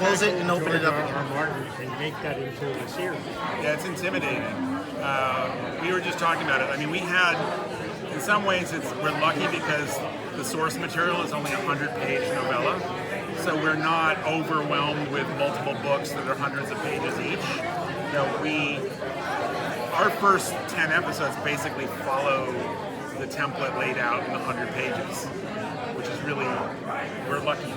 close it and open it up George again. R. Martin and make that into a series. Yeah, it's intimidating. We were just talking about it. I mean, we had, in some ways, we're lucky because the source material is only a 100-page novella, so we're not overwhelmed with multiple books that are hundreds of pages each. You know, our first 10 episodes basically follow the template laid out in the 100 pages, which is really, we're lucky.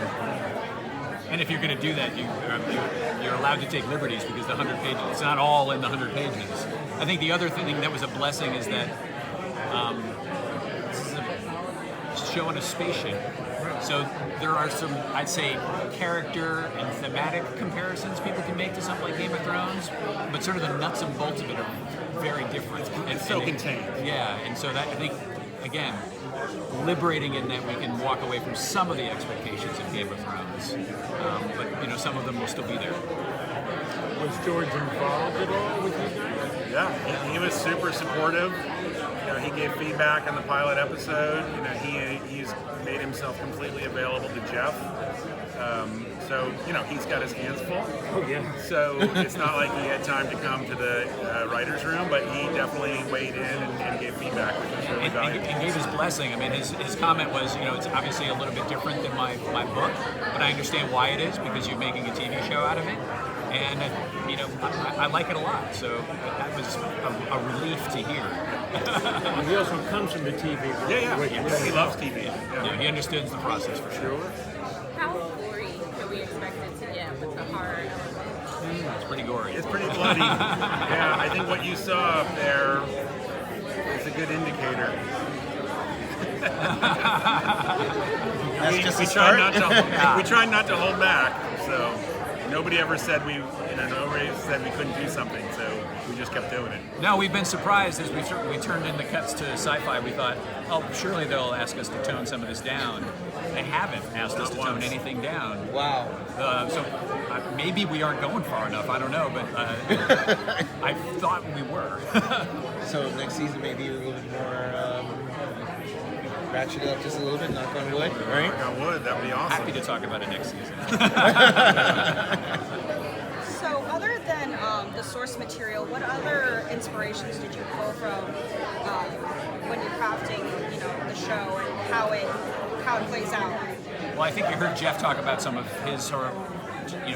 And if you're going to do that, you're allowed to take liberties because the 100 pages, it's not all in the 100 pages. I think the other thing that was a blessing is that this is a show on a spaceship. So there are some, I'd say, character and thematic comparisons people can make to something like Game of Thrones, but sort of the nuts and bolts of it are very different. It's so contained. Yeah, and so that, I think, again, liberating in that we can walk away from some of the expectations of Game of Thrones, but some of them will still be there. Was George involved at all with you guys? Yeah, he was super supportive. He gave feedback on the pilot episode. He's made himself completely available to Jeff. So he's got his hands full. Oh yeah. So it's not like he had time to come to the writer's room, but he definitely weighed in and gave feedback, which was really valuable. And gave his blessing. I mean, his comment was, it's obviously a little bit different than my book, but I understand why it is because you're making a TV show out of it. And, I like it a lot. So that was a relief to hear. And he also comes from the TV world. Yeah, he loves TV. Yeah, he understands the process for sure. How gory can we expect it to get with the horror element? It's pretty gory. It's pretty bloody. Yeah, I think what you saw up there is a good indicator. That's we tried not to hold back. So nobody ever said nobody said we couldn't do something. So we just kept doing it. No, we've been surprised as we turned in the cuts to SyFy. We thought, oh, surely they'll ask us to tone some of this down. They haven't asked us to tone anything down. Wow. So maybe we aren't going far enough. I don't know, but I thought we were. So next season maybe a little bit more ratchet it up just a little bit, knock on wood, right? Knock on wood, that would be awesome. Happy to talk about it next season. So other than the source material, what other inspirations did you pull from when you're crafting, the show and how it plays out? Well, I think you heard Jeff talk about some of his horror.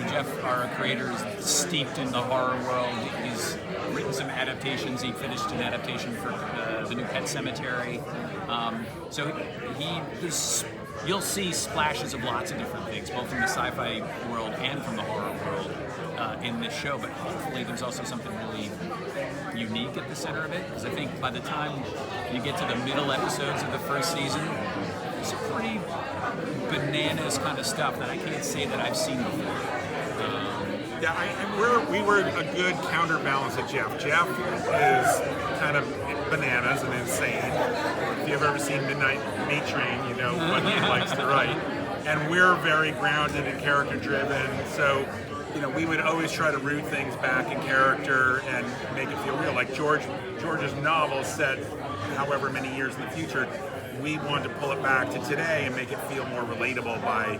Jeff, our creator, is steeped in the horror world. He's written some adaptations. He finished an adaptation for the new Pet Cemetery. So you'll see splashes of lots of different things, both from the sci-fi world and from the horror world in this show. But hopefully there's also something really unique at the center of it, because I think by the time you get to the middle episodes of the first season, it's pretty bananas kind of stuff that I can't say that I've seen before. We were a good counterbalance to Jeff. Jeff is kind of bananas and insane. If you've ever seen Midnight Meat Train, you know what he likes to write. And we're very grounded and character-driven, so we would always try to root things back in character and make it feel real. Like George's novel set however many years in the future, we wanted to pull it back to today and make it feel more relatable by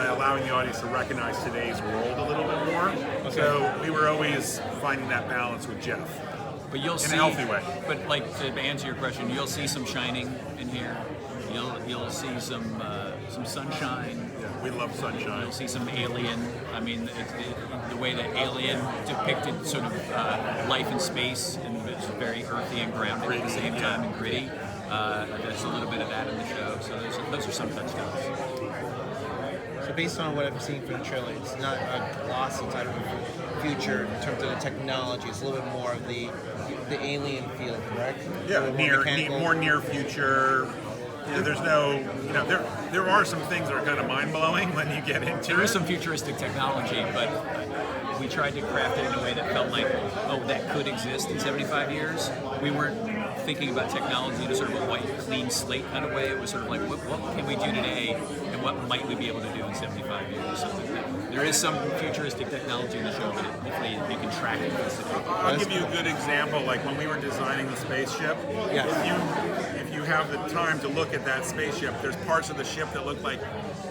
allowing the audience to recognize today's world a little bit more. Okay. So we were always finding that balance with Jeff. But you'll see, in a healthy way. But to answer your question, you'll see some Shining in here. You'll see some sunshine. Yeah, we love sunshine. You'll see some Alien. I mean, the way that Alien depicted sort of life in space, and it's very earthy and grounded at the same time, and gritty. There's a little bit of that in the show. So those are some touchdowns. So based on what I've seen from the trailer, it's not a glossy type of future in terms of the technology. It's a little bit more of the alien feel, correct? Yeah, more near future. There's no, there are some things that are kind of mind-blowing when you get into it. There is some futuristic technology, but we tried to craft it in a way that felt like, that could exist in 75 years. We weren't thinking about technology in a sort of a white, clean slate kind of way. It was sort of like, what can we do today, and what might we be able to do in 75 years? So there is some futuristic technology in the show, but hopefully you can track it. I'll give you a good example. Like when we were designing the spaceship, if you have the time to look at that spaceship, there's parts of the ship that look like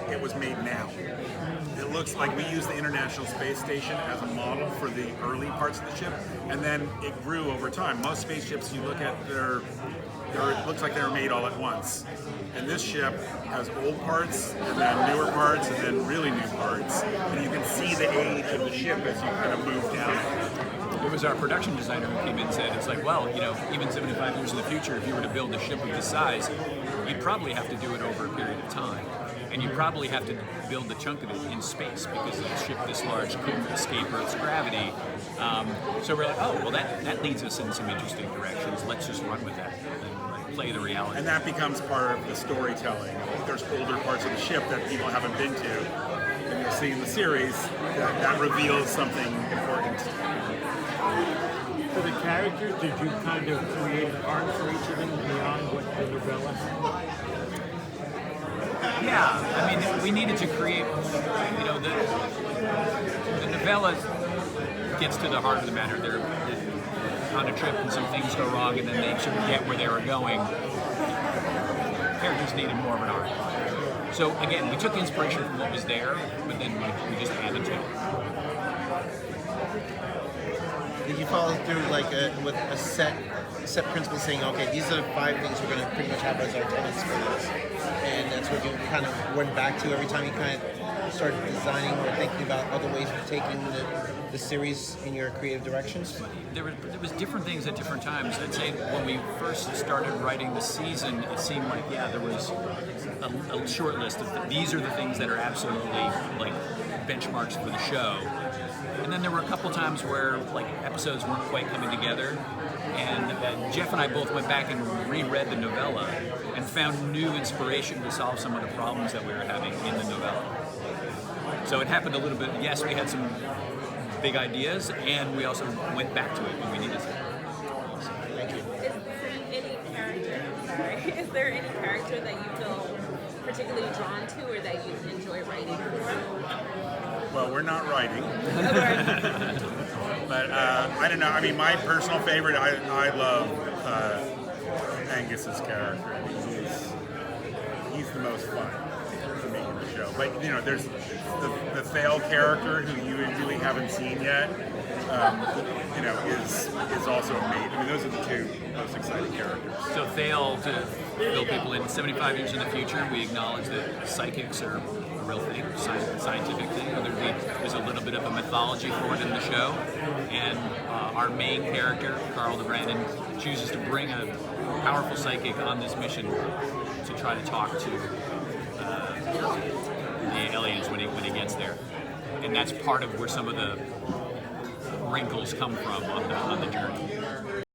it was made now. It it looks like we use the International Space Station as a model for the early parts of the ship, and then it grew over time. Most spaceships you look at, it looks like they were made all at once. And this ship has old parts, and then newer parts, and then really new parts. And you can see the age of the ship as you kind of move down. It was our production designer who came in and said, it's like, well, even 75 years in the future, if you were to build a ship of this size, you'd probably have to do it over a period of time. And you probably have to build a chunk of it in space because a ship this large couldn't escape Earth's gravity. So we're like, oh, well, that leads us in some interesting directions. Let's just run with that and play the reality. And that becomes part of the storytelling. There's older parts of the ship that people haven't been to, and you'll see in the series that reveals something important. For the characters, did you kind of create an arc for each of them beyond what the novella had? Yeah, I mean, we needed to create, the novella gets to the heart of the matter. They're on a trip and some things go wrong, and then they sort of get where they were going. Characters needed more of an arc. So again, we took inspiration from what was there, but then we just added to it. Did you follow through with a set principle saying, okay, these are the 5 things we're going to pretty much have as our tenets for this, and that's what you kind of went back to every time you kind of started designing or thinking about other ways of taking the series in your creative directions? There was different things at different times. I'd say when we first started writing the season, it seemed like, there was a short list of these are the things that are absolutely like benchmarks for the show. And then there were a couple times where episodes weren't quite coming together, and Jeff and I both went back and reread the novella and found new inspiration to solve some of the problems that we were having in the novella. So it happened a little bit. Yes, we had some big ideas, and we also went back to it when we needed to. Thank you. Is there any character that you feel particularly drawn to or that you enjoy writing for? Well, we're not writing. But I don't know. I mean, my personal favorite, I love Angus's character. I mean, he's the most fun for me in the show. But there's the Thale character who you really haven't seen yet. Is also amazing. I mean, those are the 2 most exciting characters. So Thale, to fill people in, 75 years in the future, we acknowledge that psychics are a real thing, scientific thing. There's a little bit of a mythology for it in the show, and our main character, Carl de Brandon, chooses to bring a powerful psychic on this mission to try to talk to the aliens when he gets there, and that's part of where some of the wrinkles come from on the journey.